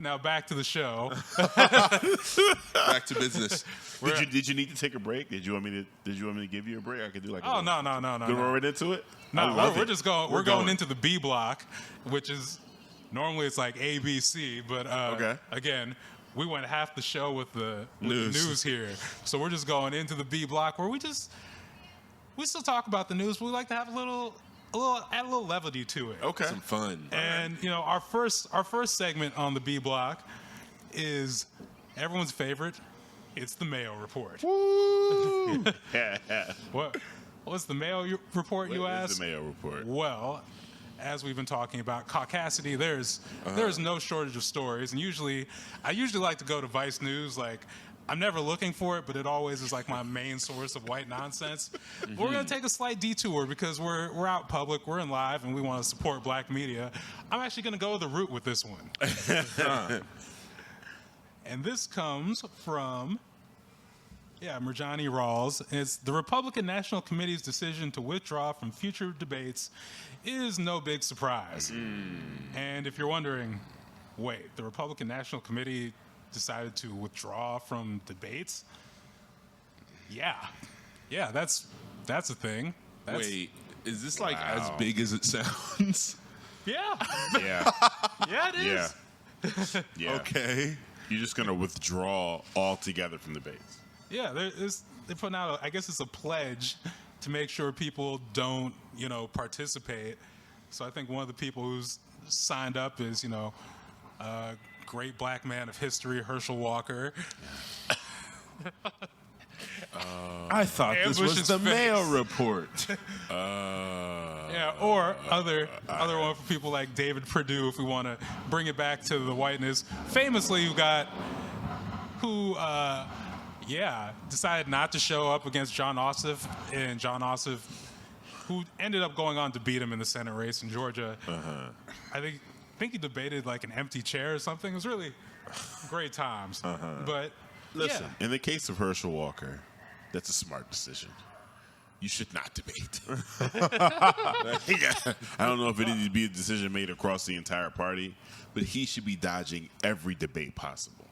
Now back to the show. Back to business. Did you need to take a break? Did you want me to give you a break? I could do like. Oh no. Go right into it. No, we're just going. We're going into the B block, which is normally it's like A, B, C, but Okay. again, we went half the show with the news here, so we're just going into the B block where we still talk about the news, but we like to have add a little levity to it. Okay. Some fun. And our first segment on the B block is everyone's favorite. It's the Mayo Report. What's the Mayo Report, you ask? What's the Mayo Report? Well, as we've been talking about caucasity, there's no shortage of stories, and I usually like to go to Vice News. Like, I'm never looking for it, but it always is like my main source of white nonsense. But we're gonna take a slight detour because we're out public, we're in live, and we want to support black media. I'm actually gonna go the route with this one. And this comes from Mirjani Rawls. It's the Republican National Committee's decision to withdraw from future debates is no big surprise. And if you're wondering, wait, the Republican National Committee decided to withdraw from debates? Yeah, that's a thing. Wait, is this like as big as it sounds? Yeah. Yeah. Yeah, it is. Yeah. Okay. You're just gonna withdraw altogether from debates. Yeah, they're putting out, I guess it's a pledge to make sure people don't, participate. So I think one of the people who's signed up is, great black man of history, Herschel Walker. I thought this was the Mayo Report. Yeah, or other one for people like David Perdue, if we want to bring it back to the whiteness. Famously, who decided not to show up against John Ossoff, and John Ossoff, who ended up going on to beat him in the Senate race in Georgia. I think he debated like an empty chair or something. It was really great times. But listen, in the case of Herschel Walker, that's a smart decision. You should not debate. I don't know if it needs to be a decision made across the entire party, but he should be dodging every debate possible.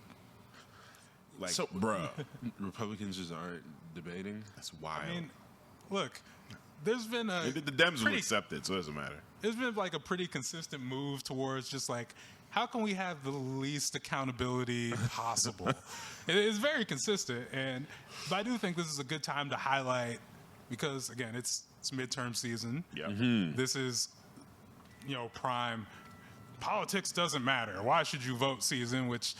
Like, bruh, Republicans just aren't debating. that's wild. I mean, look, there's been the Dems will accept it, so it doesn't matter. There's been like a pretty consistent move towards just like, how can we have the least accountability possible? It's very consistent, but I do think this is a good time to highlight, because again, it's midterm season. Yeah. This is, prime politics doesn't matter. Why should you vote season, which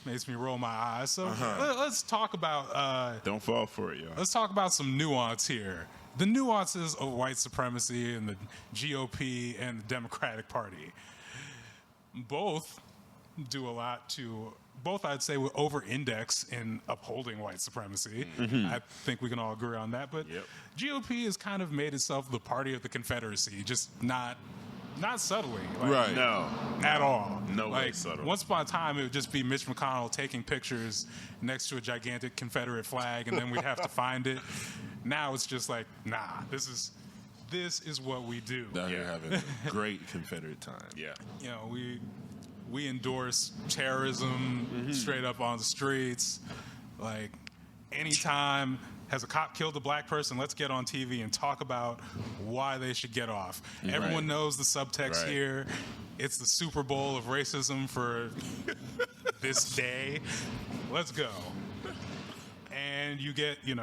makes me roll my eyes. So let's talk about. Don't fall for it, yo. Let's talk about some nuance here. The nuances of white supremacy and the GOP and the Democratic Party. Both do a lot to. Both, I'd say, will over-index in upholding white supremacy. I think we can all agree on that. But GOP has kind of made itself the party of the Confederacy, just not subtly. Right. No. At all. No way subtle. Once upon a time, it would just be Mitch McConnell taking pictures next to a gigantic Confederate flag, and then we'd have to find it. Now it's just like, nah, this is what we do. Down here having a great Confederate time. Yeah. We endorse terrorism straight up on the streets. Like, anytime has a cop killed a black person, let's get on TV and talk about why they should get off. Everyone knows the subtext here. It's the Super Bowl of racism for this day. Let's go. And you get, you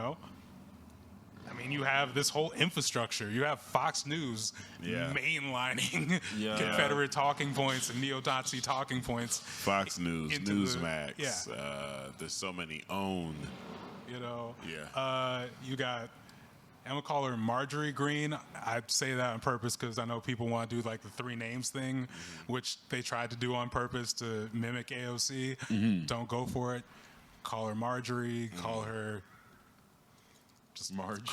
have this whole infrastructure. You have Fox News mainlining Confederate talking points and neo-Nazi talking points. Fox News, Newsmax. There's so many owned. You got, I'm gonna call her Marjorie Green. I say that on purpose because I know people want to do like the three names thing, which they tried to do on purpose to mimic AOC. Don't go for it. Call her Marjorie. Call her just Marge.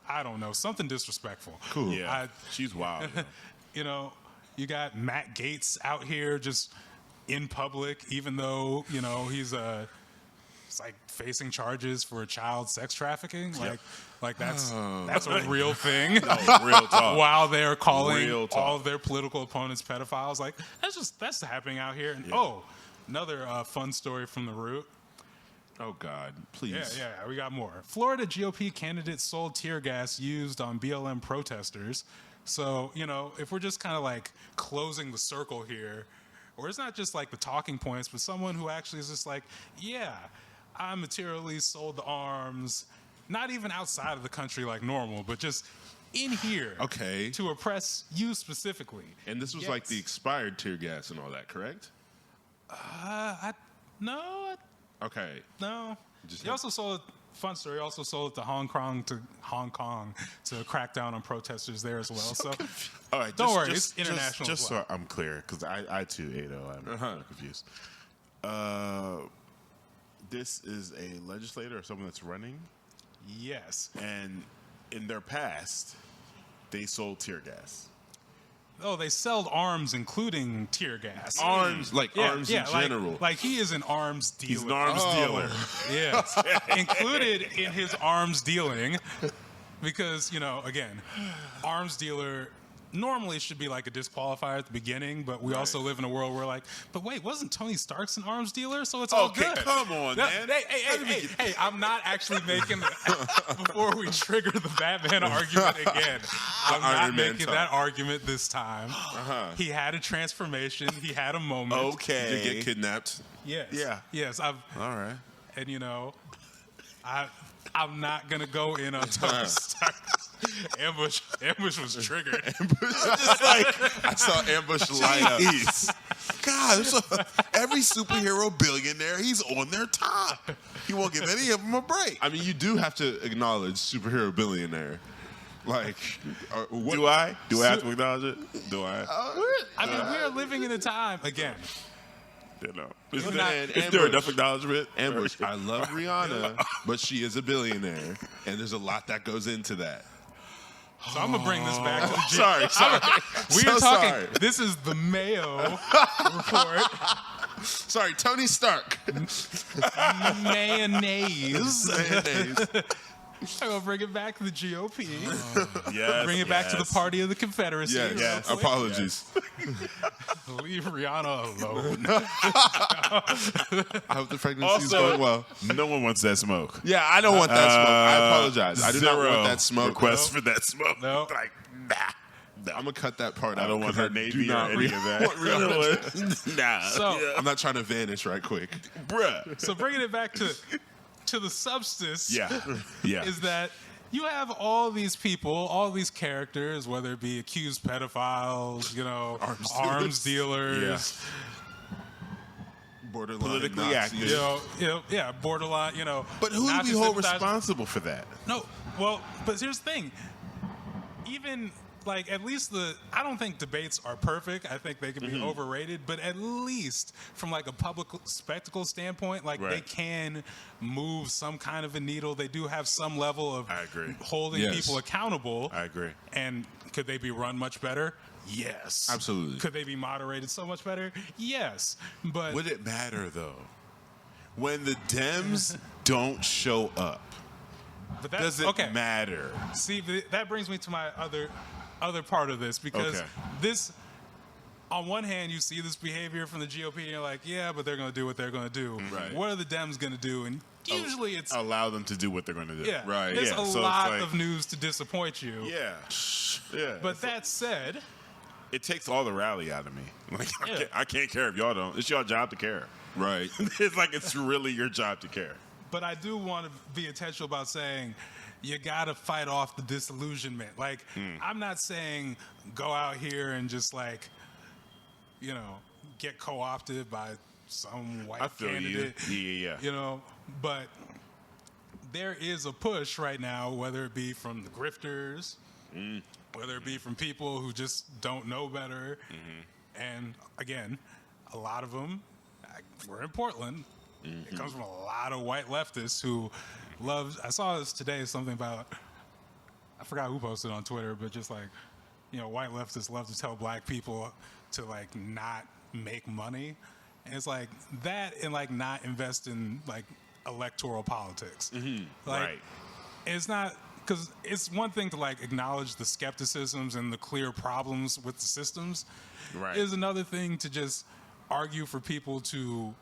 I don't know, something disrespectful. Cool. Yeah, she's wild. You got Matt Gaetz out here just in public, even though he's it's like facing charges for child sex trafficking. Like that's a real thing. No, real talk. While they're calling all of their political opponents pedophiles. Like that's happening out here. And Another fun story from the Root. Oh God, please. Yeah, we got more. Florida GOP candidate sold tear gas used on BLM protesters. So, if we're just kind of like closing the circle here, or it's not just like the talking points, but someone who actually is just like, yeah, I materially sold the arms, not even outside of the country like normal, but just in here. Okay. To oppress you specifically. And this was like the expired tear gas and all that, correct? No. Okay. No. He also sold, fun story, he also sold it to Hong Kong to crack down on protesters there as well. So all right, don't worry, it's international. Just as well. so I'm clear, because I too, Ado, I'm confused. This is a legislator or someone that's running, Yes. and in their past, they sold tear gas. Oh, they sold arms, including tear gas. Arms, arms in general. Like he is an arms dealer. He's an arms dealer. Yes. Included in his arms dealing, because, again, arms dealer normally should be like a disqualifier at the beginning, but we also live in a world where but wait, wasn't Tony Stark's an arms dealer? So it's all good. Come on, man. Hey, I'm not actually making before we trigger the Batman argument again. I'm not making that argument this time. He had a transformation. He had a moment. Okay. Did you get kidnapped? Yes. Yeah. Yes. All right. And I'm not gonna go in on Tony Stark. Ambush was triggered. I saw Ambush light up. God, every superhero billionaire, he's on their top. He won't give any of them a break. I mean, you do have to acknowledge superhero billionaire. Like, what? Do I? Do I have to acknowledge it? Do I? I mean, we are living in a time again. Is We're there, not- is there enough acknowledgement? Ambush. I love Rihanna, but she is a billionaire, and there's a lot that goes into that. So I'm gonna bring this back to the Sorry. We are So talking. sorry. This is the Mayo report. Sorry, Tony Stark. Mayonnaise. I'm gonna bring it back to the GOP. Yes. Bring it back to the party of the Confederacy. Yes. real quick. Apologies. Leave Rihanna alone. I hope the pregnancy is going well. No one wants that smoke. Yeah, I don't want that smoke. I apologize. I do not Zero want that smoke. request for that smoke. No. Like, nah. I'm gonna cut that part I out. don't want her 'cause I do Navy or not any of that. want Rihanna. Nah. So- I'm not trying to vanish right quick. bruh. So bringing it back to the substance. Yeah. Is that you have all these people, all these characters, whether it be accused pedophiles, arms dealers, Borderline Politically Nazis. active. borderline, But who do Nazi we hold sympathizer- responsible for that? No, well, but here's the thing. Even at least I don't think debates are perfect. I think they can be overrated, but at least from a public spectacle standpoint, they Right. can move some kind of a needle. They do have some level of I agree. holding Yes. people accountable. I agree. And could they be run much better? Yes. Absolutely. Could they be moderated so much better? Yes. But Would it matter though? When the Dems don't show up, that, does it okay. matter? See, that brings me to my other part of this, because Okay. this, on one hand, you see this behavior from the GOP, and you're like, yeah, but they're going to do what they're going to do. Right. What are the Dems going to do? And usually it's Allow them to do what they're going to do. yeah, right, There's yeah. a So it's lot like- of news to disappoint you. Yeah. Yeah. But that said, it takes all the rally out of me. Like, Yeah. I can't care if y'all don't. It's your job to care. Right. It's like it's really your job to care. but I do want to be intentional about saying you got to fight off the disillusionment. I'm not saying go out here and just get co-opted by some white I feel candidate. Yeah. But there is a push right now, whether it be from the grifters, whether it be from people who just don't know better. And again, a lot of them, we're in Portland. It comes from a lot of white leftists who love. I saw this today, something about, I forgot who posted on Twitter, but just white leftists love to tell black people to not make money. And it's like that, and not invest in electoral politics. Right. It's not, because it's one thing to acknowledge the skepticisms and the clear problems with the systems. Right. It's another thing to just argue for people to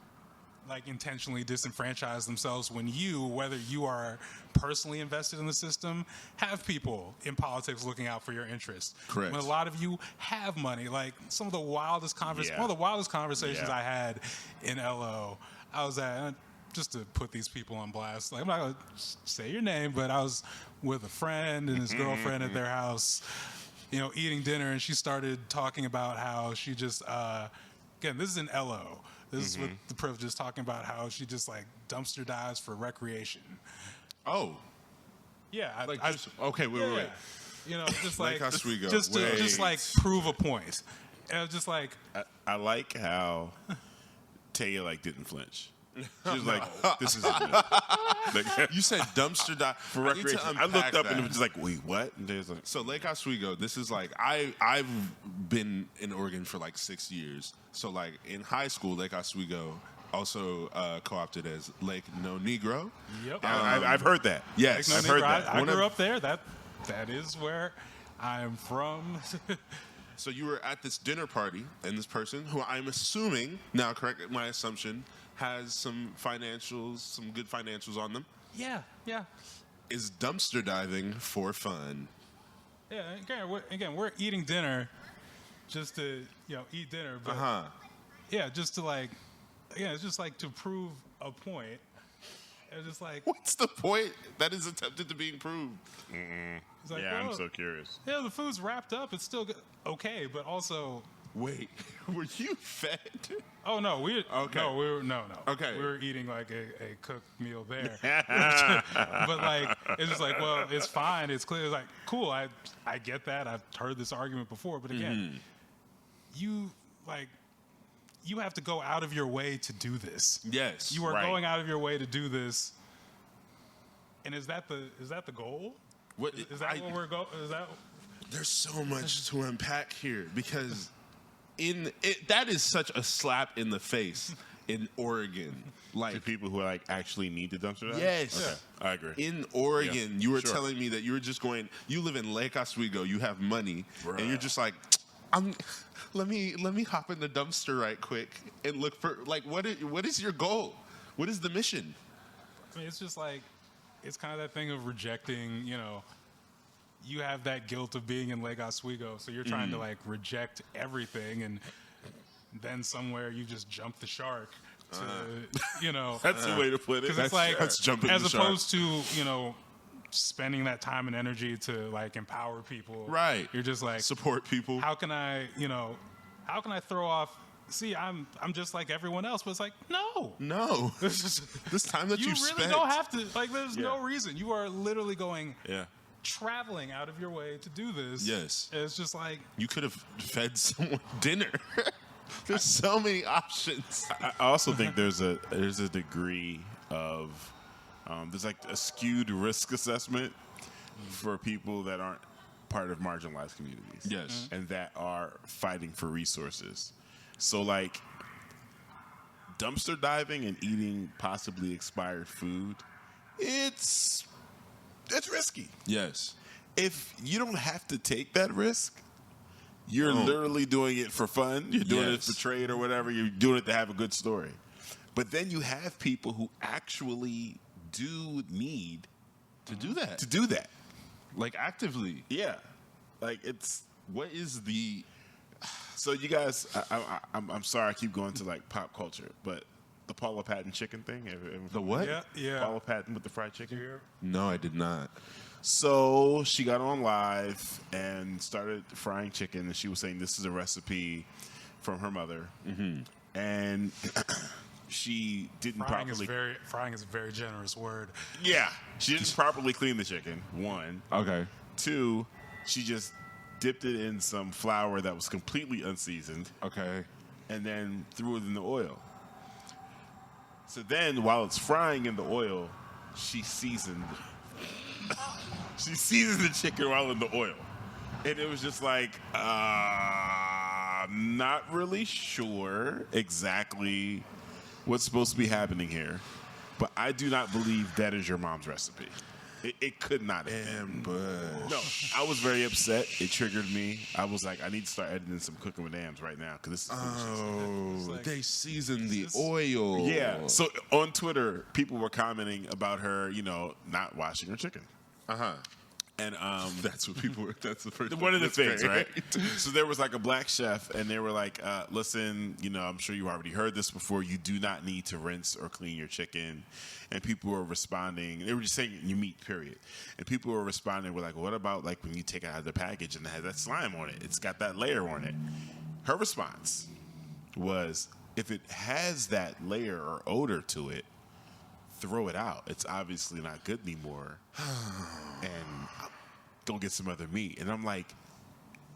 like intentionally disenfranchise themselves when you, whether you are personally invested in the system, have people in politics looking out for your interests. Correct. When a lot of you have money, like some of the wildest one of the wildest conversations I had in LO, I was at, just to put these people on blast, like I'm not gonna say your name, but I was with a friend and his girlfriend at their house, you know, eating dinner, and she started talking about how she just, again, this is in LO. This is with the privileges, talking about how she just like dumpster dives for recreation. Oh. Yeah. Okay, wait. You know, just like, Lake Oswego. just to like prove a point. And I was just like, I like how Taya like didn't flinch. She was like, "This isn't it." Like, You said dumpster dive for recreation. I looked up and it was just like, "Wait, what?" And there's like, So Lake Oswego, this is like I've been in Oregon for like 6 years. So like in high school, Lake Oswego also co-opted as Lake No Negro. yep. I've heard that. Yes, No I've Negro, heard that. I grew up there. That is where I'm from. So you were at this dinner party, and this person, who I'm assuming, now correct my assumption, has some good financials on them, yeah. is dumpster diving for fun. Yeah, again, we're eating dinner just to, you know, eat dinner. But yeah, just to like, it's just like to prove a point. It's just like, What's the point that is attempted to being proved? it's like, Yeah, I'm well, so curious. yeah, the food's wrapped up. It's still okay, but also, Wait, were you fed? oh no, we no. Okay. we were eating like a cooked meal there. But like, it's just like, well, it's fine. It's clear. It's like, cool. I get that. I've heard this argument before. But again, you have to go out of your way to do this. Yes. You are Right. going out of your way to do this. And is that the goal? What, Is that what we're going? Is that? There's so much to unpack here because that is such a slap in the face in Oregon. To Like, people who like actually need the dumpster dive? yes. Okay, I agree. In Oregon, you were sure. telling me that you were just going. You live in Lake Oswego. You have money, and you're just like, let me hop in the dumpster right quick and look for like what is your goal? What is the mission? I mean, it's just like, it's kind of that thing of rejecting, you know, you have that guilt of being in Lake Oswego, so you're trying to like reject everything, and then somewhere you just jump the shark to, you know. That's the way to put it. Because it's like, that's jumping as the shark. opposed to, you know, spending that time and energy to like empower people. Right. You're just like, Support people. how can I throw off, see, I'm just like everyone else, but it's like, no. No, this time that You you really spent. don't have to, like, there's no reason. You are literally going, Yeah. traveling out of your way to do this. Yes. It's just like, You could have fed someone dinner. There's so many options. I also think there's a degree of there's like a skewed risk assessment for people that aren't part of marginalized communities. Yes. And that are fighting for resources. So like dumpster diving and eating possibly expired food, it's risky. Yes. If you don't have to take that risk, you're literally doing it for fun. You're doing it Yes. for trade or whatever. You're doing it to have a good story. But then you have people who actually do need To do that. to do that. Like actively. Yeah, like it's. What is the So you guys, I'm sorry I keep going to like pop culture, but the Paula Patton chicken thing. the what? yeah. Paula Patton with the fried chicken. No, I did not. So she got on live and started frying chicken, and she was saying this is a recipe from her mother, and she didn't frying properly. is a very generous word. Yeah, she didn't properly clean the chicken. One, Okay. two, she just dipped it in some flour that was completely unseasoned, Okay. and then threw it in the oil. So then, while it's frying in the oil, she seasoned. She seasoned the chicken while in the oil, and it was just like, not really sure exactly what's supposed to be happening here, but I do not believe that is your mom's recipe. It could not have been. Ambush. No, I was very upset. It triggered me. I was like, I need to start editing some Cooking with Ams right now because this is foolishness. Oh, they seasoned the oil. Yeah. So on Twitter, people were commenting about her, not washing her chicken. And That's what people were. That's the first one of the that's things, great. right? So there was like a black chef, and they were like, listen, I'm sure you already heard this before. You do not need to rinse or clean your chicken. And people were responding. They were just saying you meat, period. And people were responding, were like, what about like when you take it out of the package and it has that slime on it? It's got that layer on it. Her response was, if it has that layer or odor to it, throw it out. It's obviously not good anymore. And go get some other meat. And I'm like,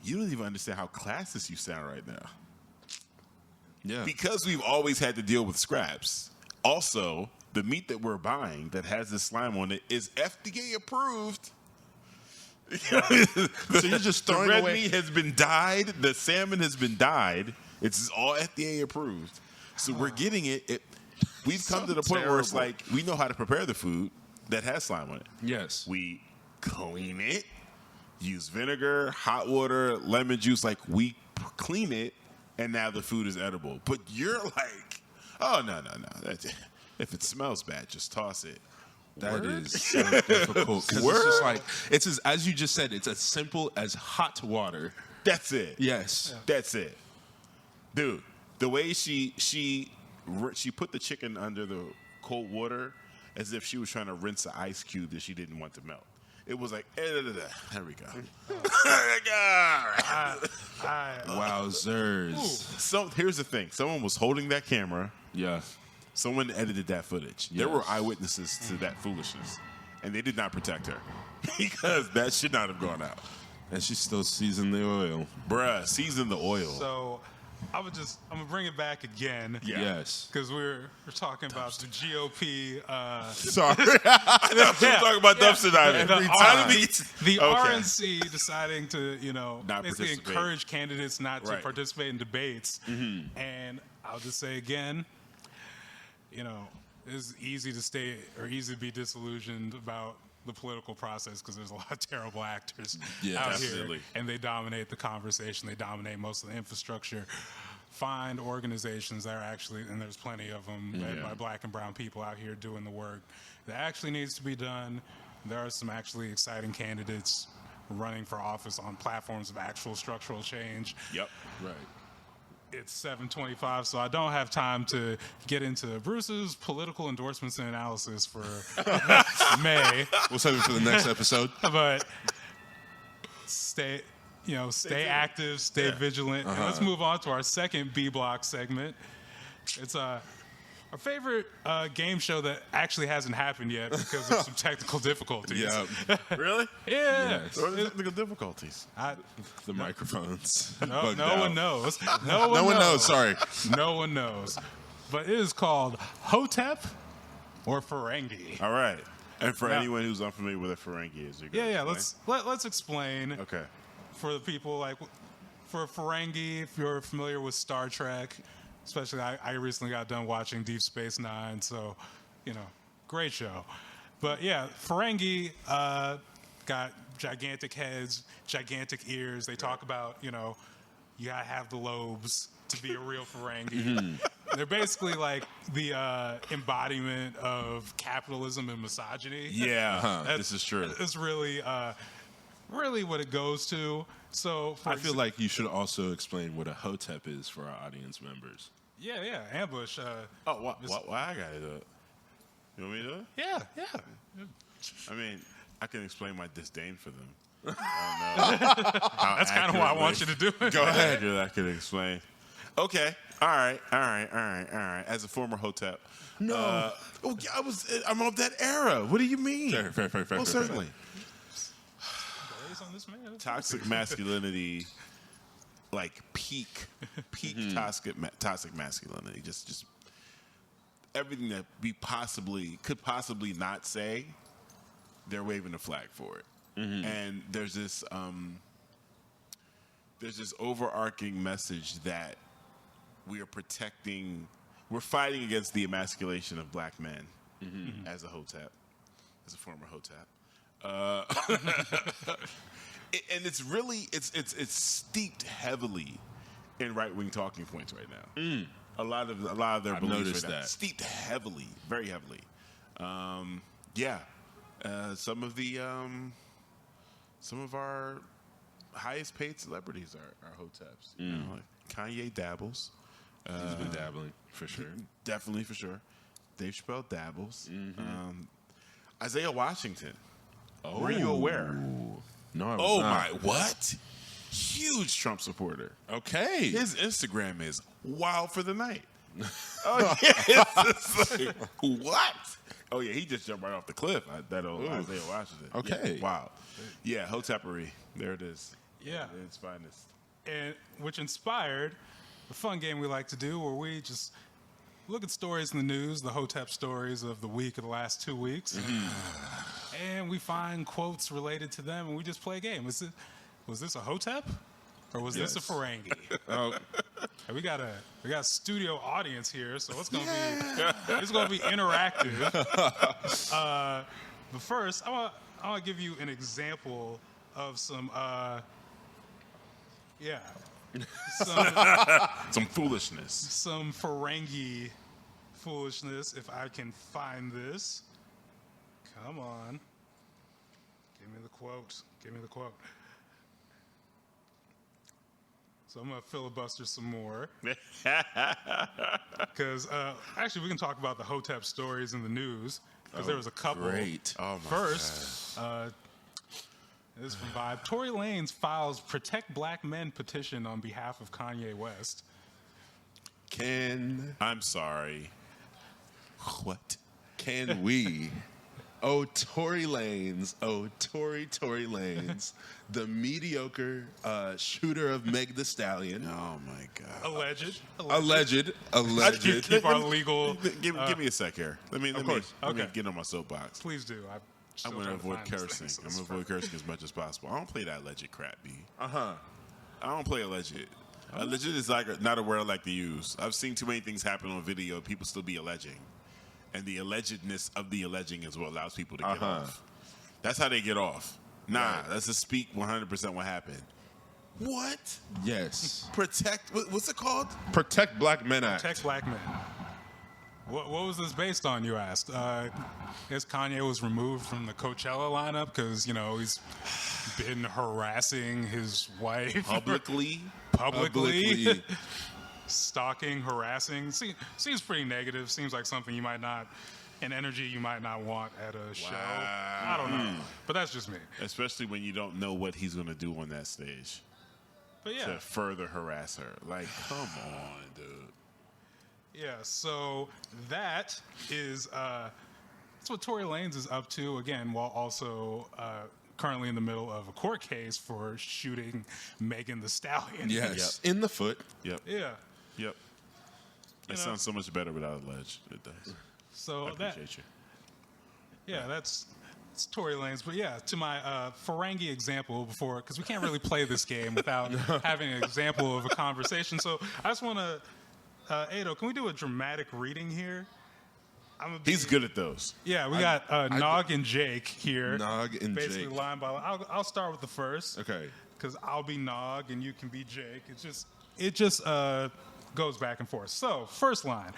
you don't even understand how classist you sound right now. Yeah. Because we've always had to deal with scraps. Also, the meat that we're buying that has this slime on it is FDA approved. So you're just throwing the red away. meat has been dyed. The salmon has been dyed. It's all FDA approved. So we're getting it. We've come to the point where it's like we know how to prepare the food that has slime on it. Yes. We clean it, use vinegar, hot water, lemon juice. Like we clean it, and now the food is edible. But you're like, oh no. If it smells bad, just toss it. That is so difficult because it's just like as you just said. It's as simple as hot water. That's it. Yes. That's it, dude. The way she put the chicken under the cold water as if she was trying to rinse an ice cube that she didn't want to melt. It was like, there we go. Wowzers. So here's the thing: someone was holding that camera. Yeah. Someone edited that footage. There were eyewitnesses to that foolishness, and they did not protect her because that should not have gone out. And she still seasoned the oil. Bruh, season the oil. So I'm gonna bring it back again. Yeah. Yes. Because we're talking about the GOP. Sorry. I know we're talking about dumpster diving. The Okay. RNC deciding to, Not basically participate. encourage candidates not to Right. participate in debates. And I'll just say again, it's easy to be disillusioned about the political process because there's a lot of terrible actors out absolutely. here, and they dominate the conversation. They dominate most of the infrastructure. Find organizations that are actually, and there's plenty of them, led by black and brown people out here doing the work that actually needs to be done. There are some actually exciting candidates running for office on platforms of actual structural change. Yep. Right. It's 7:25, so I don't have time to get into Bruce's political endorsements and analysis for May. We'll save it for the next episode. But stay active, stay vigilant. And let's move on to our second B block segment. It's our favorite game show that actually hasn't happened yet because of some technical difficulties. Yeah. Really? Yeah. Yes. What are the technical difficulties? The microphones. No bugged one out. knows. No one knows. Sorry. No one knows. But it is called Hotep or Ferengi. All right. And for Now- anyone who's unfamiliar with a Ferengi is, Let's explain. Okay. For the people for Ferengi, if you're familiar with Star Trek, especially I recently got done watching Deep Space Nine, so great show. But yeah, Ferengi got gigantic heads, gigantic ears. They talk about you gotta have the lobes to be a real Ferengi. They're basically like the embodiment of capitalism and misogyny. Yeah, this is true. It's really what it goes to. So I feel like you should also explain what a hotep is for our audience members. yeah, ambush. Why I got it up? You want me to do it? Yeah. I mean, I can explain my disdain for them. That's kind of why I want you to do it. Go ahead. I can explain. Okay. All right. As a former hotep. No. I'm of that era. What do you mean? Fair. Well, certainly. On this man. Toxic masculinity, like peak toxic masculinity. Just everything that we could possibly not say, they're waving a flag for it. And there's this overarching message that we're fighting against the emasculation of black men as a hotep, as a former hotep. And it's really it's steeped heavily in right wing talking points right now. A lot of their I've beliefs noticed right now. that. Steeped heavily, very heavily. Some of our highest paid celebrities are hoteps. You know, like Kanye dabbles. He's been dabbling for sure. Definitely, for sure. Dave Chappelle dabbles. Isaiah Washington. Were you aware? No, I was Oh, not. my, what? Huge Trump supporter. Okay. His Instagram is wild for the night. Oh, yeah. It's just like, what? Oh, yeah, he just jumped right off the cliff, that old Isaiah Washington. Okay. Yeah, wow. Yeah, hotepery. There it is. Yeah. At its finest. And which inspired a fun game we like to do where we just look at stories in the news, the Hotep stories of the week of the last 2 weeks, and we find quotes related to them, and we just play a game. Was this a Hotep, or was this a Yes. Ferengi? Oh, And we got a studio audience here, so it's gonna be interactive. But first, I want to give you an example of some Some foolishness. some Ferengi foolishness, if I can find this. Come on. Give me the quote. Give me the quote. So I'm going to filibuster some more. Because actually, we can talk about the Hotep stories in the news. Because there was a couple. great. Oh, my First, this is from Vibe. Tory Lanez files Protect Black Men petition on behalf of Kanye West. I'm sorry. What? Can we? Oh, Tory Lanez. Oh, Tory Lanez. The mediocre shooter of Meg the Stallion. Oh, my God. Alleged. Alleged. Keep our legal. Give me a sec here. Let me course. let me Okay. get on my soapbox. Please do. I'm going to avoid cursing. I'm going to avoid cursing as much as possible. I don't play that alleged crap, B. I don't play alleged. Alleged is like not a word I like to use. I've seen too many things happen on video. People still be alleging. And the allegedness of the alleging is what allows people to get off. That's how they get off. Nah, let's just speak 100% what happened. What? Yes. Protect, what's it called? Protect Black Men Act. Protect Black Men. What was this based on, you asked? I guess Kanye was removed from the Coachella lineup because, he's been harassing his wife. Publicly. Publicly. Stalking, harassing. Seems pretty negative. Seems like something you might not, an energy you might not want at a show. I don't know. But that's just me. Especially when you don't know what he's going to do on that stage But yeah. to further harass her. Like, come on, dude. Yeah, so that is that's what Tory Lanez is up to, again, while also currently in the middle of a court case for shooting Megan the Stallion. Yes. In the foot. Yep. Yeah. Yep. It sounds so much better without alleged. It does. So I appreciate you. that's Tory Lanez. But yeah, to my Ferengi example before, because we can't really play this game without having an example of a conversation. So I just want to, Ado, can we do a dramatic reading here? He's good at those. Yeah, we got Nog and Jake here. Nog and basically Jake. line by line. I'll start with the first. Okay. Because I'll be Nog and you can be Jake. It just goes back and forth. So, first line.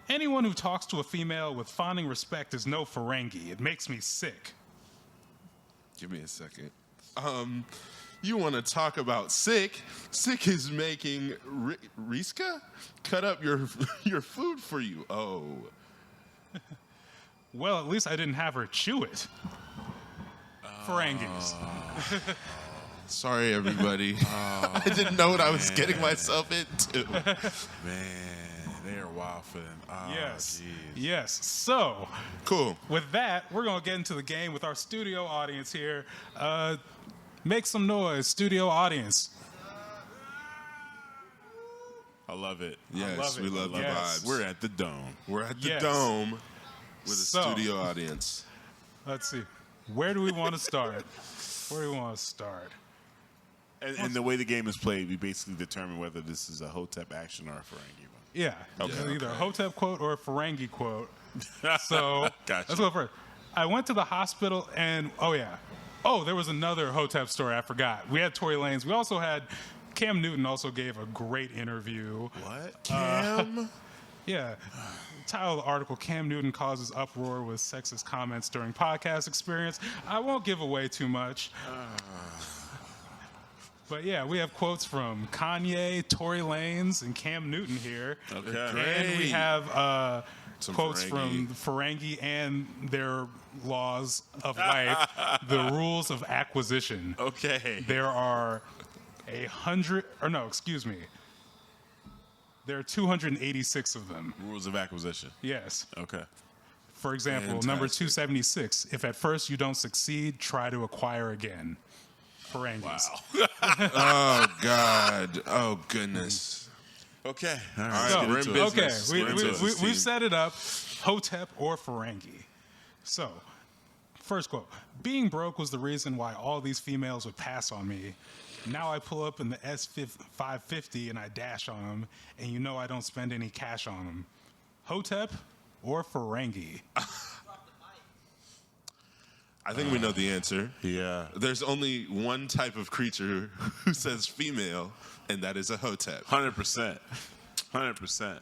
Anyone who talks to a female with fawning respect is no Ferengi. It makes me sick. Give me a second. You want to talk about sick? Sick is making Riska cut up your food for you. Oh. Well, at least I didn't have her chew it. Ferengis. Sorry, everybody. I didn't know what I was getting myself into. Man, they are wild for them. Oh, Yes. geez. Yes. So, Cool. with that, we're going to get into the game with our studio audience here. Make some noise, studio audience. I love it. Yes, love it. we love the Yes. vibes. We're at the Dome. We're at the Yes. Dome with a So- studio audience. Let's see. Where do we want to start? Where do we want to start? And the way the game is played, we basically determine whether this is a Hotep action or a Ferengi one. Yeah. Okay. Either a Hotep quote or a Ferengi quote. So Gotcha. let's go first. I went to the hospital and there was another Hotep story I forgot. We had Tory Lanez. We also had Cam Newton also gave a great interview. What? Cam? Yeah. Title of the article, Cam Newton causes uproar with sexist comments during podcast experience. I won't give away too much. But yeah, we have quotes from Kanye, Tory Lanez, and Cam Newton here. Okay. And we have Some quotes Ferengi. from Ferengi and their laws of life, the rules of acquisition. Okay. There are 286 of them. Rules of acquisition. Yes. Okay. For example, number 276, if at first you don't succeed, try to acquire again. Ferengis. Oh, God. Oh, goodness. Okay. All All right. right, we're in get into it. business. Okay, We're in business, we've team. set it up, Hotep or Ferengi. So, first quote, being broke was the reason why all these females would pass on me. Now I pull up in the S550 and I dash on them, and you know I don't spend any cash on them. Hotep or Ferengi? I think we know the answer. Yeah. There's only one type of creature who says female, and that is a Hotep. 100%. 100%.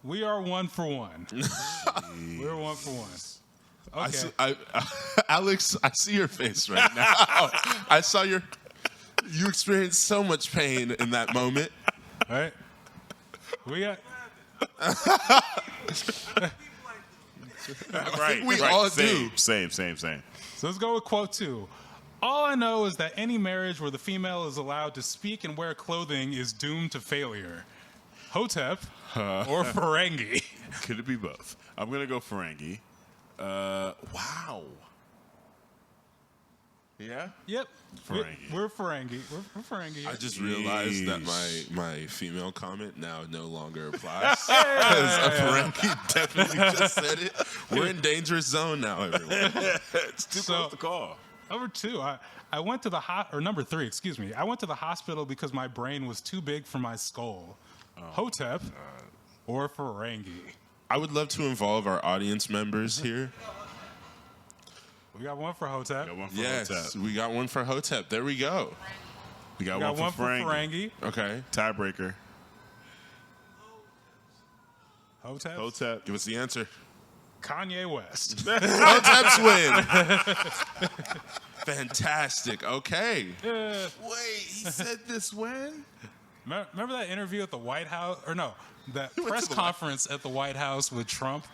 We are one for one. We're one for one. Okay. Alex, I see your face right now. I saw you experienced so much pain in that moment. All right. We got. Right. we right. all same, do. Same. So let's go with quote 2. All I know is that any marriage where the female is allowed to speak and wear clothing is doomed to failure. Hotep or Ferengi? Could it be both? I'm going to go Ferengi. Wow. Yeah? Yep. Ferengi. We're Ferengi. We're Ferengi. I just realized that my female comment now no longer applies. Because a Ferengi definitely just said it. We're in dangerous zone now, everyone. It's too close to call. Number 2, I went to the number 3, excuse me. I went to the hospital because my brain was too big for my skull. Hotep or Ferengi? I would love to involve our audience members here. We got one for Hotep. Got one for Yes, Hotep. we got one for Hotep. There we go. We got, We got one for Ferengi. Okay. Tiebreaker. Hotep. Hotep. Give us the answer. Kanye West. Hotep's win. Fantastic. Okay. Wait, he said this when? Remember that interview at the White House? Or no, that went press to the conference at the White House with Trump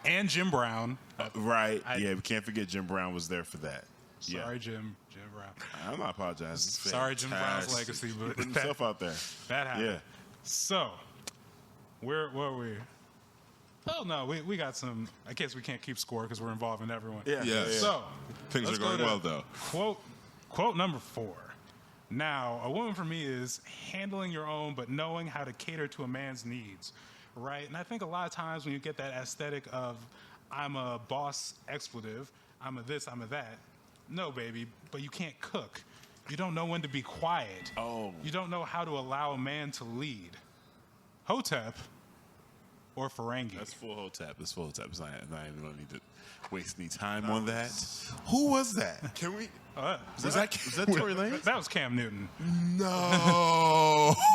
and Jim Brown. Right. Yeah, we can't forget Jim Brown was there for that. Sorry, Jim Brown. I'm not apologizing. Sorry, Jim Brown's legacy, He but put himself out there. that happened. Yeah. So, where were we? Oh, no, we got some. I guess we can't keep score because we're involving everyone. Yeah. So, Things let's are going go to well, though. Quote number 4. Now, a woman for me is handling your own, but knowing how to cater to a man's needs, right? And I think a lot of times when you get that aesthetic of, I'm a boss expletive, I'm a this, I'm a that. No, baby, but you can't cook. You don't know when to be quiet. Oh. You don't know how to allow a man to lead. Hotep or Ferengi? That's full Hotep. It's full Hotep. It's not even going to need to waste any time on that. Who was that? Can we? Was that Tory Lanez? That was Cam Newton. No.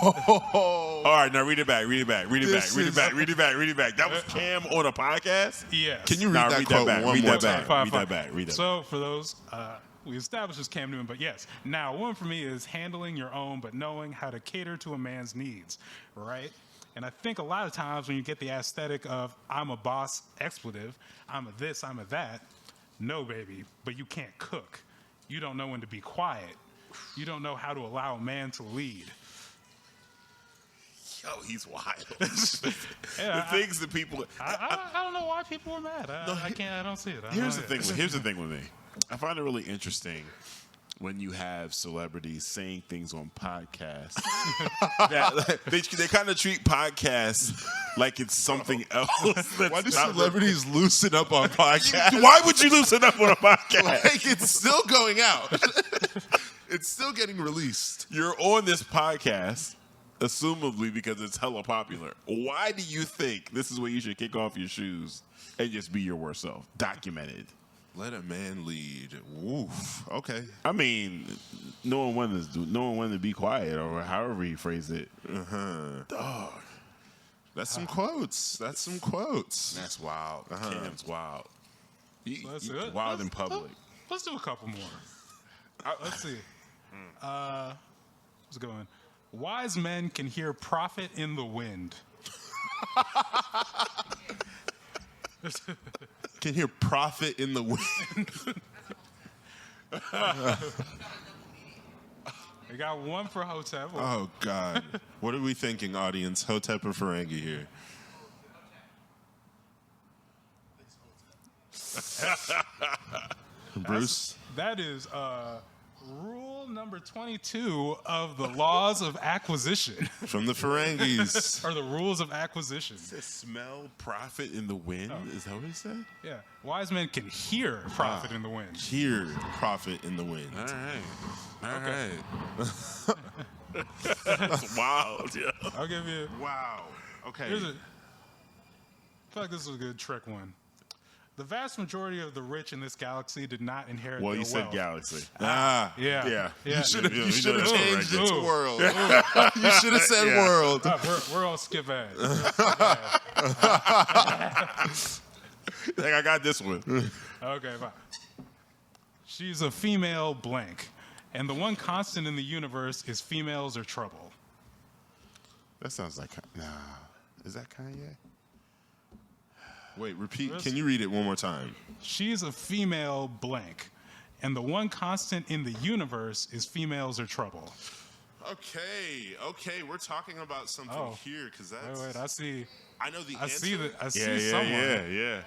All right, now read it back. Read it back. Read it back. This Read it is- back. Read it back. Read it back. That was Cam on a podcast? Yes. Can you read Nah, that read quote that back. one Read more that time? back. Fine, Read fine. that back. Read that So for those, we established as Cam Newton, but yes. Now, one for me is handling your own, but knowing how to cater to a man's needs, right? And I think a lot of times when you get the aesthetic of, I'm a boss expletive, I'm a this, I'm a that, no, baby, but you can't cook. You don't know when to be quiet. You don't know how to allow a man to lead. Yo, he's wild. Yeah, the things that people. I don't know why people were mad. I don't see it. Here's the thing. Here's the thing with me. I find it really interesting when you have celebrities saying things on podcasts. that, they kind of treat podcasts like it's something else. Why do celebrities loosen up on podcasts? Why would you loosen up on a podcast? Like, it's still going out. It's still getting released. You're on this podcast, assumably because it's hella popular. Why do you think this is where you should kick off your shoes and just be your worst self? Documented. Let a man lead. Woof. Okay. I mean, no one wanted to be quiet, or however he phrased it. Dog. That's some quotes. That's some quotes. That's wild. Cam's wild. Let's do it. Wild in public. Let's do a couple more. Let's see. What's going? Wise men can hear prophet in the wind. Can hear prophet in the wind. We got one for Hotep. Oh, God. What are we thinking, audience? Hotep or Ferengi here? Bruce? That is rule number 22 of the laws of acquisition, From the Ferengis. or the rules of acquisition. It smell profit in the wind. Is that what he said? Yeah, wise men can hear prophet in the wind. Hear prophet in the wind. All right. That's wild. Yeah. I'll give you. Wow. Okay. Here's a. I feel like this is a good trick one. The vast majority of the rich in this galaxy did not inherit Well, their you said wealth. galaxy. Ah. Yeah. You should have You know that's changed right it to there. world. You should have said Yeah. world. We're all skip ahead. Like, I got this one. Okay, fine. She's a female blank, and the one constant in the universe is females are trouble. That sounds like Is that Kanye? Wait, repeat. Can you read it one more time? She's a female blank, and the one constant in the universe is females are trouble. Okay. We're talking about something here because that's. Wait, I see. I know the I answer. see that. I see someone. Yeah.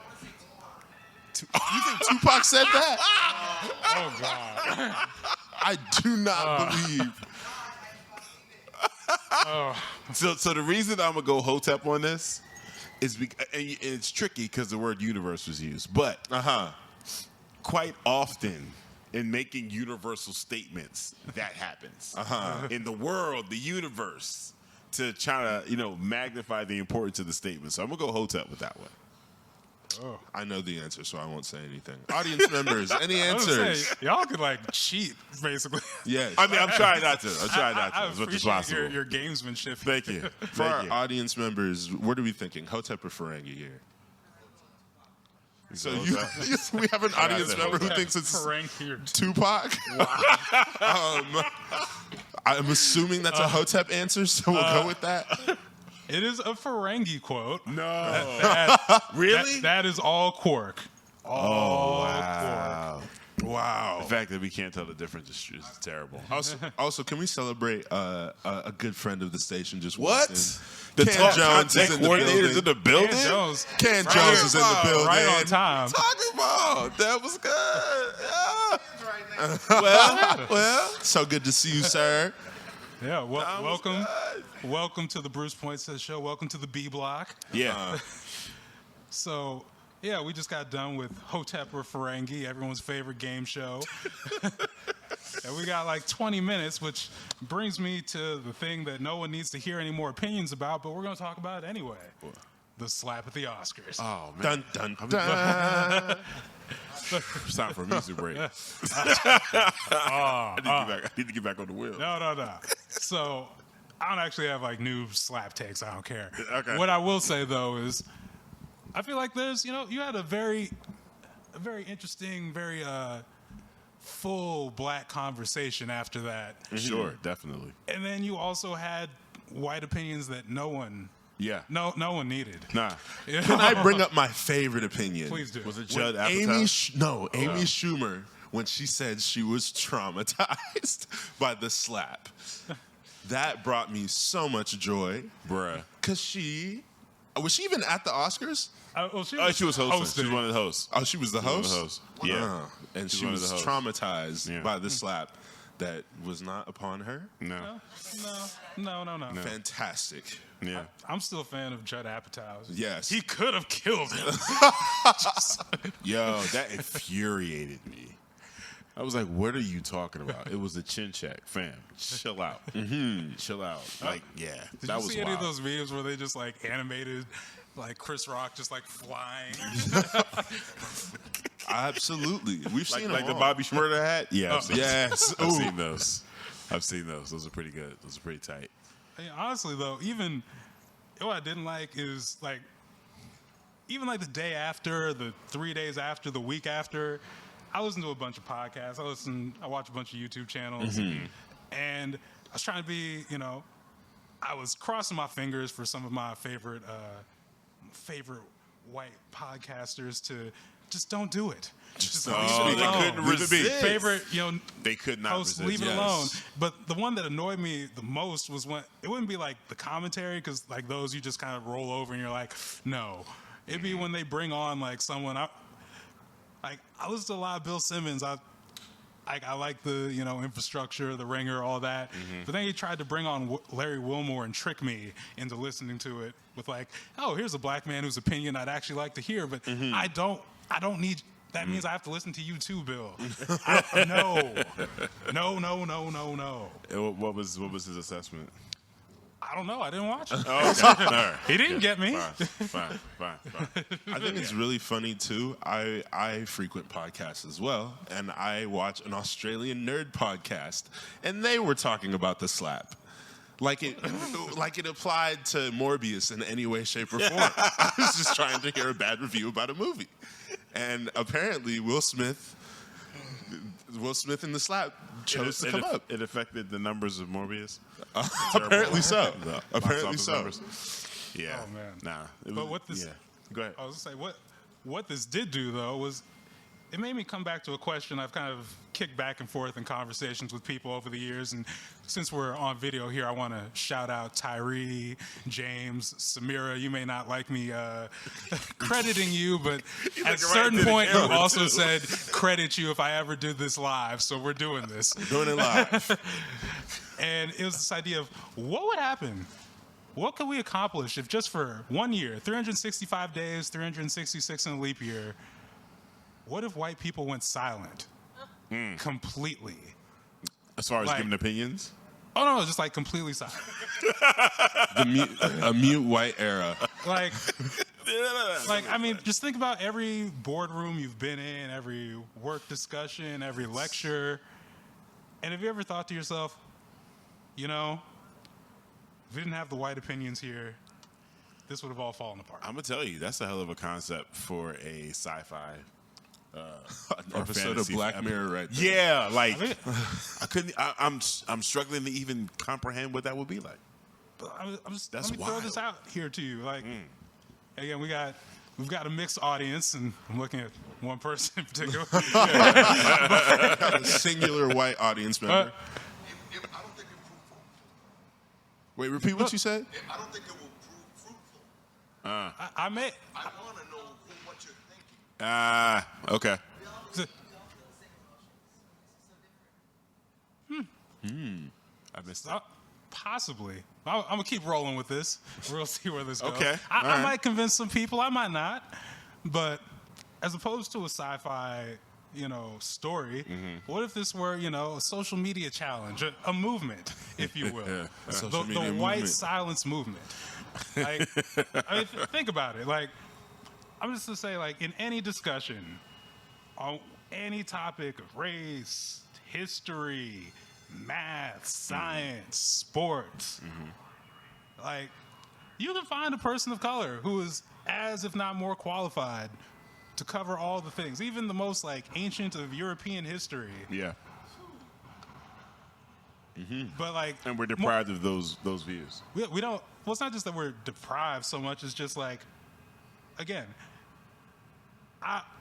You think Tupac said that? Oh God. I do not believe. So the reason I'm gonna go Hotep on this is and it's tricky because the word universe was used, but quite often in making universal statements that happens in the world, the universe, to try to magnify the importance of the statement. So I'm gonna go Hotep with that one. I know the answer, so I won't say anything. Audience members, any I was gonna answers? say, y'all could like cheat, basically. Yes. I mean, I'm trying not to. I'm trying not I to as much as appreciate possible. your gamesmanship. Thank you. For our Thank you. audience members, what are we thinking? Hotep or Ferengi here? So we have an audience member who thinks it's Ferengi or Tupac. I'm assuming that's a Hotep answer, so we'll go with that. It is a Ferengi quote. No. Really? That is all Quark. All Wow. Wow. The fact that we can't tell the difference is terrible. Also, can we celebrate a good friend of the station just What? walked in? The Ken top Jones is content in the coordinator's in building. the building. Quark. Jones, Ken Jones is in the building. right on time. Talking about that was good. Well, so good to see you, sir. Yeah, welcome to the Bruce Poinsette Show. Welcome to the B Block. Yeah. So, yeah, we just got done with Hotep or Ferengi, everyone's favorite game show. And we got like 20 minutes, which brings me to the thing that no one needs to hear any more opinions about, but we're going to talk about it anyway. The slap at the Oscars. Oh man. Dun, dun, dun. It's time for a music break. I need to get back on the wheel. No. So I don't actually have like new slap takes. I don't care. Okay. What I will say though is, I feel like there's, you had a very interesting, very full black conversation after that. Sure, definitely. And then you also had white opinions that no one needed. Nah. Can I bring up my favorite opinion? Please do. Was it Judd Amy Apatow? Amy Schumer, when she said she was traumatized by the slap. That brought me so much joy. Bruh. Because was she even at the Oscars? She was hosting. hosting. She was one of the hosts. Oh, she was the host? Yeah. And She's she one of was the hosts. traumatized by the slap that was not upon her. No. No. Fantastic. Yeah. I'm still a fan of Judd Apatow. Yes. He could have killed him. Yo, that infuriated me. I was like, what are you talking about? It was a chin check. Fam, chill out. Chill out. Like, yeah, Did that you was see any wild. of those videos where they just like animated like Chris Rock just like flying? Absolutely. We've Like, seen like the them all. Bobby Shmurda hat? Yeah, I've seen Yes. I've Ooh. seen those. I've seen those. Those are pretty good. Those are pretty tight. I mean, honestly though, even what I didn't like is like even like the day after, the 3 days after, the week after, I listen to a bunch of podcasts. I watch a bunch of YouTube channels, and I was trying to be, I was crossing my fingers for some of my favorite white podcasters to just don't do it. Just leave it they alone. couldn't resist. Favorite, They could not host, resist. leave it Yes. alone. But the one that annoyed me the most was when it wouldn't be like the commentary, because like those you just kind of roll over and you're like, no. It'd be when they bring on like someone. I listen to a lot of Bill Simmons. I like the Infrastructure, The Ringer, all that. But then he tried to bring on Larry Wilmore and trick me into listening to it with like, oh, here's a black man whose opinion I'd actually like to hear, but I don't need. That means I have to listen to you too, Bill. No. What was his assessment? I don't know. I didn't watch it. Oh, okay. All right. He didn't get me. Fine. I think it's really funny too. I frequent podcasts as well, and I watch an Australian nerd podcast, and they were talking about the slap. Like it applied to Morbius in any way, shape, or form. I was just trying to hear a bad review about a movie. And apparently Will Smith in the slap chose to come up. It affected the numbers of Morbius. Apparently so. The box Apparently office so. numbers. Yeah. Oh, man. Nah. But what this- Yeah. Go ahead. I was gonna say what this did do though was it made me come back to a question I've kind of kicked back and forth in conversations with people over the years. And since we're on video here, I want to shout out Tyree, James, Samira. You may not like me crediting you, but at a certain point, you also said credit you if I ever do this live. So we're doing this. Doing it live. And it was this idea of what would happen? What could we accomplish if just for 1 year, 365 days, 366 in a leap year, what if white people went silent completely? As far as like- giving opinions? Oh no, just like completely silent. A mute white era. Like I mean, just think about every boardroom you've been in, every work discussion, every lecture. And have you ever thought to yourself, if we didn't have the white opinions here, this would have all fallen apart. I'm gonna tell you, that's a hell of a concept for a sci-fi or Episode of fantasy Black Mirror right there. Yeah, like I mean, I couldn't. I'm struggling to even comprehend what that would be like. I'm just, That's let me throw wild. this out here to you. Like, again, we've got a mixed audience, and I'm looking at one person in particular. A singular white audience member. I don't think it's fruitful. Wait, repeat what you said? I don't think it will prove fruitful. I may. I want to know what you're thinking. Okay. I missed that. Possibly. I'm gonna keep rolling with this. We'll see where this goes. Okay. I All right. might convince some people. I might not. But as opposed to a sci-fi, story, what if this were, a social media challenge, a movement, if you will, A social media the white movement. silence movement. Like, I mean, think about it. Like, I'm just to say, like, in any discussion on any topic of race, history, math, science, sports, like, you can find a person of color who is as, if not more qualified to cover all the things, even the most, like, ancient of European history. Yeah. But, like, And we're deprived of those views. we don't, well, it's not just that we're deprived so much, it's just like, again,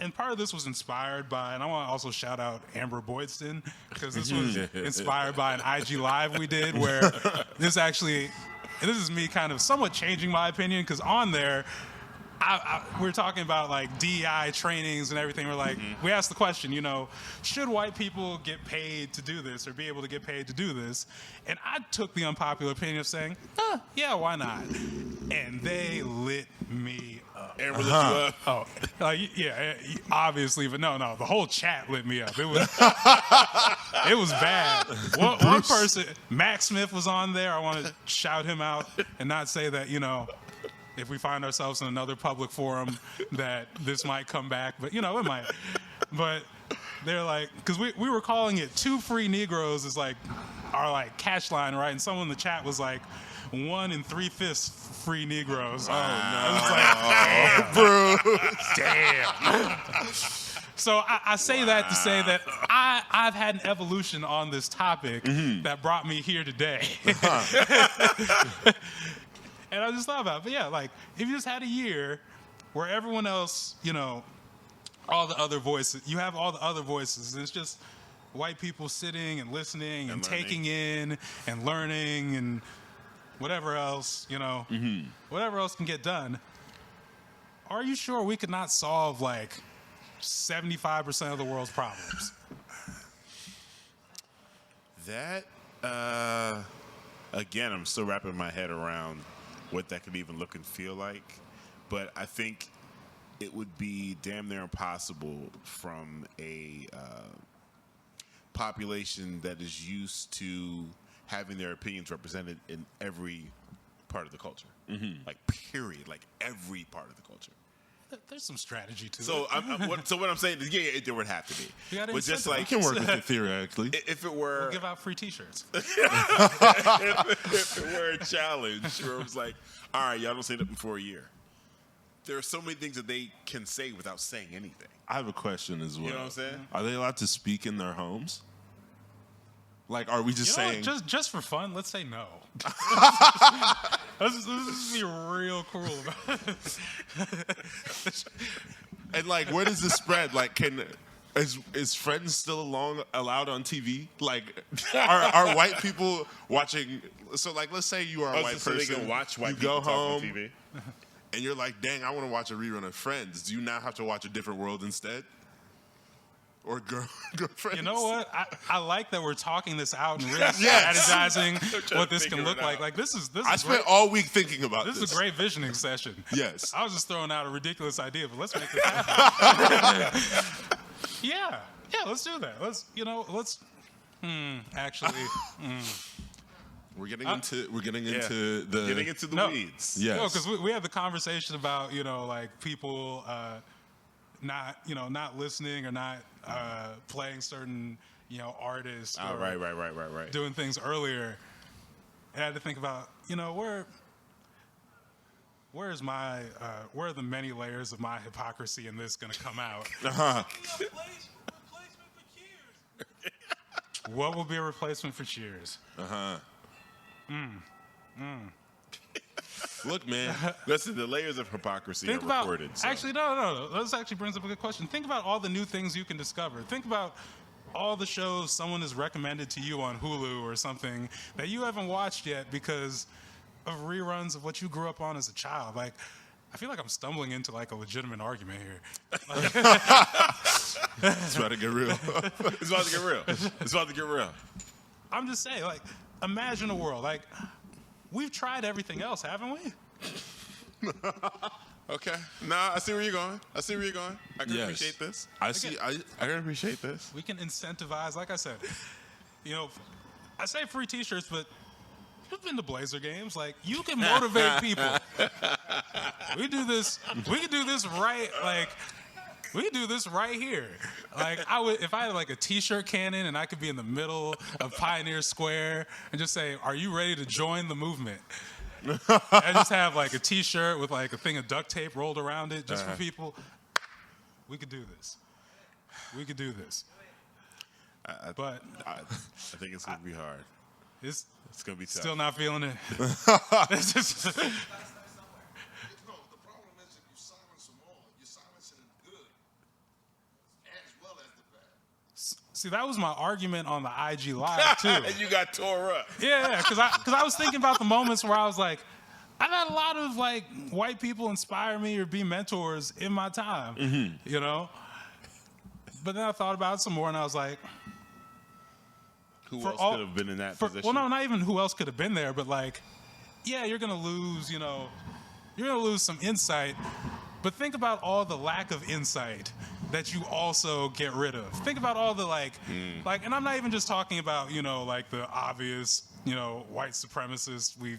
and part of this was inspired by, and I want to also shout out Amber Boydston, because this was inspired by an IG Live we did where this is me kind of somewhat changing my opinion, because on there, we're talking about like DEI trainings and everything. We're like, we asked the question, should white people get paid to do this or be able to get paid to do this? And I took the unpopular opinion of saying, yeah, why not? And they lit me up. And we lit you up. Oh, yeah, obviously, but no, the whole chat lit me up. It was, it was bad. One person, Max Smith, was on there. I want to shout him out and not say that, if we find ourselves in another public forum, that this might come back, but it might. But they're like, because we were calling it 2 free Negroes is like our like catch line, right? And someone in the chat was like 1 3/5 free Negroes. Oh no! I was like, damn, bro, damn. So I say that to say that I've had an evolution on this topic that brought me here today. And I just thought about it. But yeah, like, if you just had a year where everyone else, all the other voices, you have all the other voices, and it's just white people sitting and listening and taking in and learning and whatever else, whatever else can get done. Are you sure we could not solve, like, 75% of the world's problems? That, again, I'm still wrapping my head around what that could even look and feel like. But I think it would be damn near impossible from a population that is used to having their opinions represented in every part of the culture. Like, period. Like, every part of the culture. There's some strategy to So, it. so what I'm saying is, yeah, there would have to be. You gotta But just incentivize. like, We can work with it theoretically. if it were... We'll give out free T-shirts. if it were a challenge where it was like, all right, y'all don't say nothing for a year. There are so many things that they can say without saying anything. I have a question as well. You know what I'm saying? Are they allowed to speak in their homes? Like, are we just You know saying? what? Just for fun, let's say no. Let's just be real cruel about it. And like, where does this spread? Like, is Friends still allowed on TV? Like, are white people watching? So, like, let's say you are a white So person. they can watch white you people go talk home on TV. and you're like, dang, I want to watch a rerun of Friends. Do you now have to watch A Different World instead? Or girlfriends? You know what? I like that we're talking this out and really Yes. strategizing what this can figure look it like. out. Like, this is I spent great. all week thinking about this. This is a great visioning session. Yes. I was just throwing out a ridiculous idea, but let's make this happen. Yeah, let's do that. Actually, We're getting into the Getting into the No. weeds. yes. because we had the conversation about, like, people not listening or not playing certain, artists. Oh, or right. doing things earlier. And I had to think about, where are the many layers of my hypocrisy in this going to come out? What will be a replacement for Cheers? Look, man. Listen, the layers of hypocrisy Think are about, recorded. So. actually, no. This actually brings up a good question. Think about all the new things you can discover. Think about all the shows someone has recommended to you on Hulu or something that you haven't watched yet because of reruns of what you grew up on as a child. Like, I feel like I'm stumbling into like a legitimate argument here. It's about to get real. It's about to get real. It's about to get real. I'm just saying, like, imagine a world. Like, we've tried everything else, haven't we? Okay. Nah, I see where you're going. I can Yes. appreciate this. I see. I can appreciate this. We can incentivize, like I said, I say free T-shirts, but you've been to Blazer games. Like, you can motivate people. We can do this right. Like, we can do this right here. Like, if I had like a T-shirt cannon and I could be in the middle of Pioneer Square and just say, "Are you ready to join the movement?" I just have like a T-shirt with like a thing of duct tape rolled around it just for people. We could do this. But I think it's gonna be hard. it's It's gonna be tough. still not feeling it. It's just- No, the problem is if you silence them all, you're silencing the good as well as the bad. See, that was my argument on the IG Live too. And you got tore up. Yeah, because I was thinking about the moments where I was like, I've had a lot of like white people inspire me or be mentors in my time, you know. But then I thought about it some more, and I was like, Who for else all- could have been in that for, position? well, no, not even who else could have been there, but like, yeah, you're gonna lose, you know, you're gonna lose some insight. But think about all the lack of insight that you also get rid of. Think about all the like, and I'm not even just talking about, you know, like the obvious, you know, white supremacists we,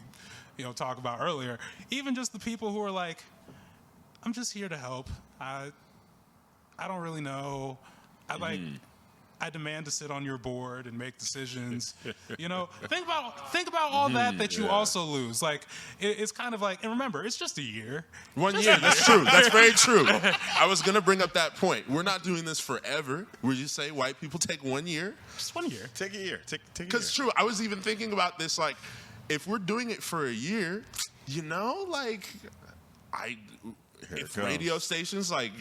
you know, talked about earlier. Even just the people who are like, I'm just here to help. I don't really know. I demand to sit on your board and make decisions. You know, think about all that you also lose. Like, it's kind of like, and remember, it's just a year. 1 year. That's true. That's very true. I was gonna bring up that point. We're not doing this forever. Would you say white people take 1 year? Just 1 year. Take a year. Take a year. Because true, I was even thinking about this. Like, if we're doing it for a year, you know, like, if comes. radio stations like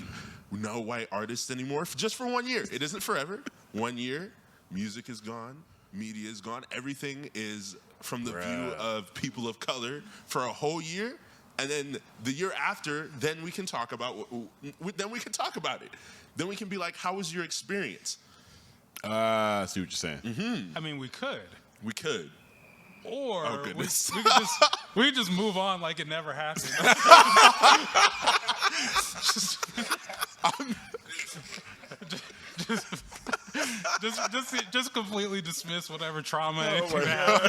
no white artists anymore, just for 1 year. It isn't forever. 1 year, music is gone, media is gone. Everything is from the view of people of color for a whole year, and then the year after, then we can talk about then we can talk about it. Then we can be like, how was your experience? I see what you're saying. I mean, we could. We could. Or Oh, goodness. we could just move on like it never happened. Just completely dismiss whatever trauma you have.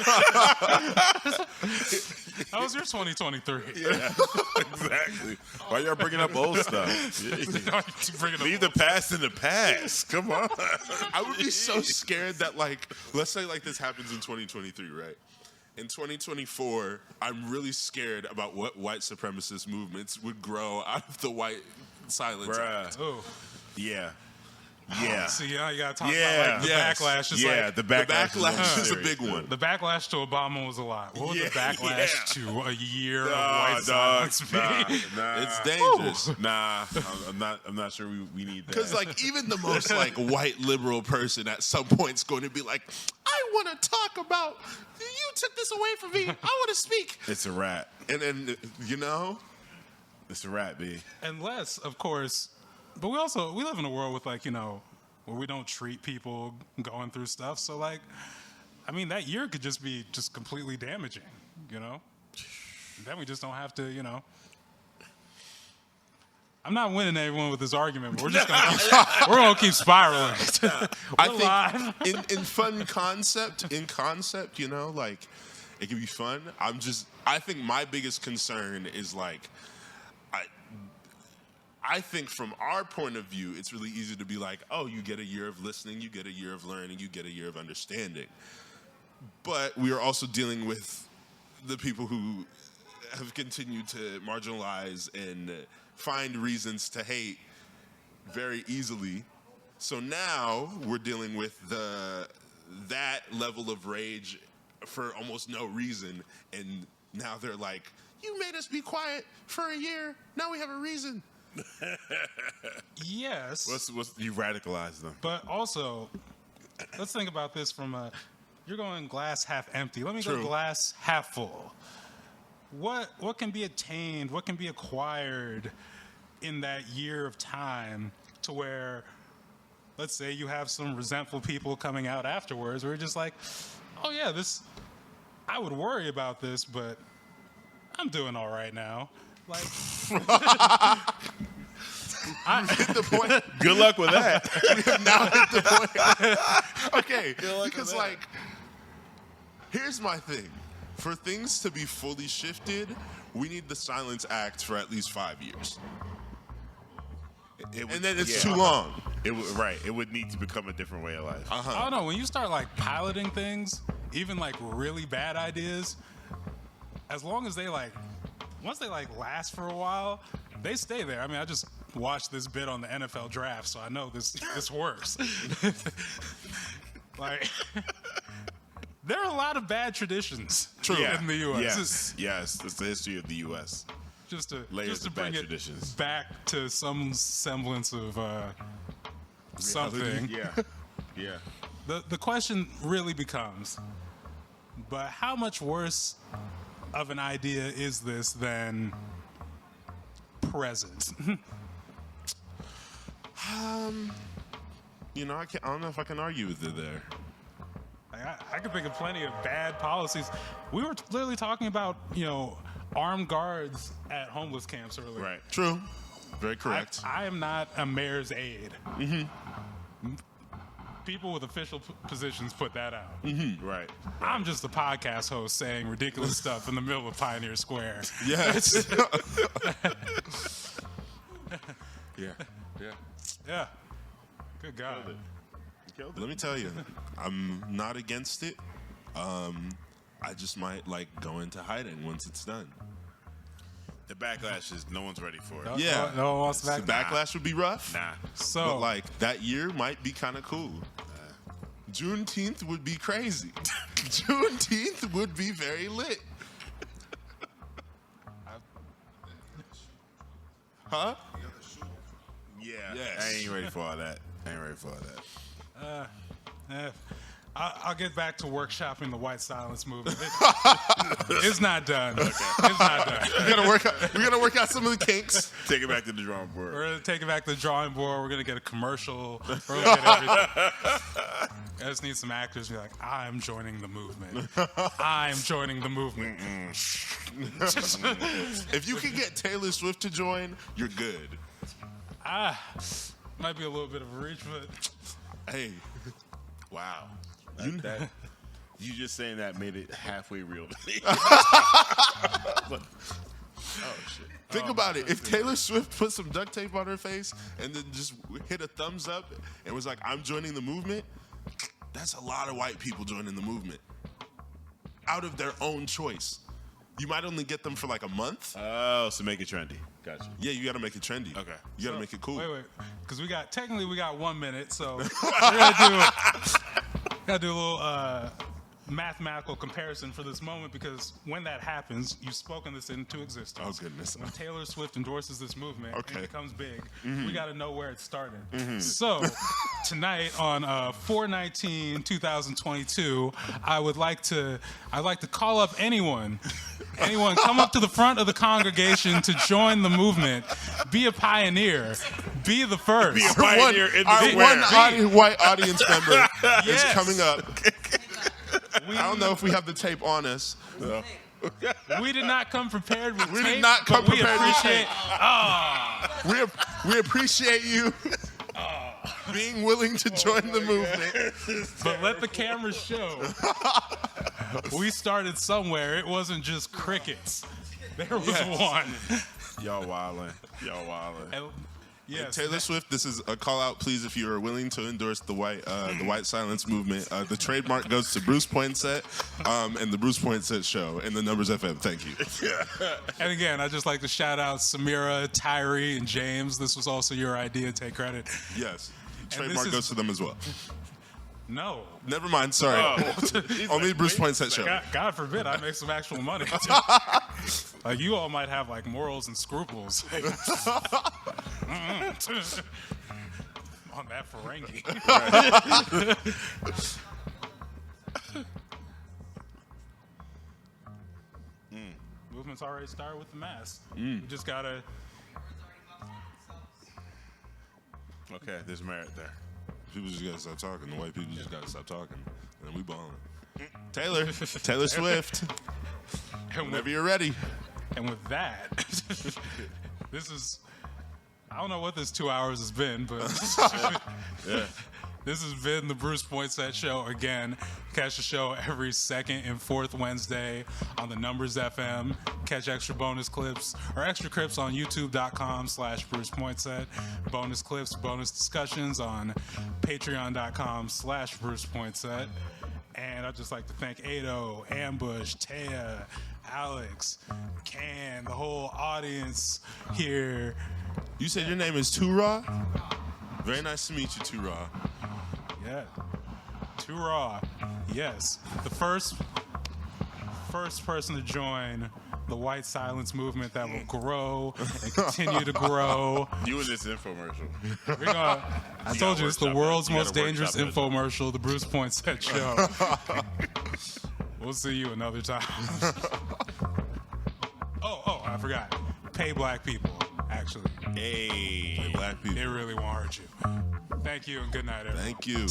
That was your 2023. Yeah, exactly. Why y'all bringing up old stuff? Leave the past in the past. Come on. I would be so scared that, like, let's say like this happens in 2023, right? In 2024, I'm really scared about what white supremacist movements would grow out of the white silence act. Oh, Yeah. Yeah. see, you gotta talk Yeah. about like the Yes. backlash. Is Yeah, like, the The backlash is a serious. big one. the backlash to Obama was a lot. What would the backlash to a year of Nah, white dog. silence be? Nah. It's dangerous. Nah, I'm not sure we need that. Because like even the most like white liberal person at some point is going to be like, I want to talk about you took this away from me. I want to speak. It's a rat. And then you know, It's a rat, B. Unless, of course, but we live in a world with like, you know, where we don't treat people going through stuff. So like, I mean, that year could just be just completely damaging, you know? And then we just don't have to, you know. I'm not winning everyone with this argument, but we're gonna keep spiraling. I think in fun concept, you know, like it can be fun. I think my biggest concern is like, I think from our point of view, it's really easy to be like, oh, you get a year of listening, you get a year of learning, you get a year of understanding. But we are also dealing with the people who have continued to marginalize and find reasons to hate very easily. So now we're dealing with that level of rage for almost no reason. And now they're like, you made us be quiet for a year. Now we have a reason. Yes. What's you radicalize them? But also, let's think about this from you're going glass half empty. Let me go True. glass half full. What can be attained, what can be acquired in that year of time to where, let's say you have some resentful people coming out afterwards where you're just like, oh yeah, I would worry about this, but I'm doing all right now. Like, Hit the point. Good luck with that. Now hit the point. Okay, because like, here's my thing. For things to be fully shifted, we need the Silence Act for at least 5 years. It would- And then it's yeah. too long. It would It would need to become a different way of life. I don't know, when you start like piloting things, even like really bad ideas, as long as once they like last for a while, they stay there. I mean, I just watched this bit on the NFL draft, so I know this works. Like, there are a lot of bad traditions in the U.S. Yes, it's the history of the U.S. Just to Layers of bring bad it traditions. back to some semblance of something. Yeah. The question really becomes, but how much worse of an idea is this than present? You know, I don't know if I can argue with it there. Like, I can think of plenty of bad policies. We were literally talking about, armed guards at homeless camps earlier. Right. True. Very correct. I am not a mayor's aide. People with official positions put that out. Right. I'm just a podcast host saying ridiculous stuff in the middle of Pioneer Square. Yes. Yeah. Yeah. Yeah. Good God. Killed it. You killed it. Let me tell you, I'm not against it. I just might go into hiding once it's done. The backlash is no one's ready for it. No, Yeah. no one wants to The backlash would be rough. Nah. So, But that year might be kind of cool. Juneteenth would be crazy. Juneteenth would be very lit. Huh? Yeah. Yes. I ain't ready for all that. I'll get back to workshopping the white silence movement. It's not done. It's not done. We're gonna work out some of the kinks. Take it back to the drawing board. We're gonna take it back to the drawing board. We're gonna get a commercial. We're gonna get everything. I just need some actors to be like, I'm joining the movement. I'm joining the movement. If you can get Taylor Swift to join, you're good. Might be a little bit of a reach, but Hey, Wow. You just saying that made it halfway real to me. But, oh shit. think about it. If Taylor Swift put some duct tape on her face and then just hit a thumbs up and was like, I'm joining the movement, that's a lot of white people joining the movement. Out of their own choice. You might only get them for a month. Oh, so make it trendy. Gotcha. Yeah, you got to make it trendy. Okay. You got to make it cool. wait, because we got 1 minute, so we're gotta do a little mathematical comparison for this moment, because when that happens, you've spoken this into existence. Oh, goodness. When Taylor Swift endorses this movement and Okay. it becomes big, we got to know where it started. So tonight on 4/19/2022, I'd like to call up anyone come up to the front of the congregation to join the movement. Be a pioneer. Be the first. Be a pioneer in the Our square. one white audience member is Yes. coming up. I don't know if we have the tape on us. We did not come prepared with We tape, did not come but we prepared with appreciate. We appreciate you being willing to join the movement. But let the cameras show. We started somewhere. It wasn't just crickets. There was one. Y'all wildin'. And, yes, Taylor Swift, this is a call out, please, if you are willing to endorse the white silence movement. The trademark goes to Bruce Poinsette and the Bruce Poinsette Show and the Numbers FM. Thank you. And again, I'd just like to shout out Samira, Tyree, and James. This was also your idea. Take credit. Yes. this Trademark is- goes to them as well. No. Never mind. Sorry. Only the Bruce Poinsette Show. God forbid I make some actual money. You all might have morals and scruples. On that Ferengi. Movement's already started with the mask. You just gotta. Okay, there's merit there. People just gotta stop talking. The white people just gotta stop talking. And then we balling. Taylor Swift. And Whenever you're ready. And with that, this is, I don't know what this 2 hours has been, but this has been the Bruce Poinsette Show again. Catch the show every second and fourth Wednesday on the Numbers FM. Catch extra bonus clips or extra clips on youtube.com/Bruce Poinsette. Bonus clips, bonus discussions on patreon.com/Bruce Poinsette. And I'd just like to thank Ado, Ambush, Taya, Alex, Can, the whole audience here. You said your name is Too Raw? Very nice to meet you, Too Raw. Yeah. Too Raw. Yes. The first person to join the white silence movement that will grow and continue to grow. You in this infomercial. I told you, it's the world's You gotta most dangerous workshop this. infomercial, the Bruce Poinsette Show. We'll see you another time. forgot. Pay black people, actually. Hey. Black people. It really won't hurt you. Thank you and good night, everyone. Thank you.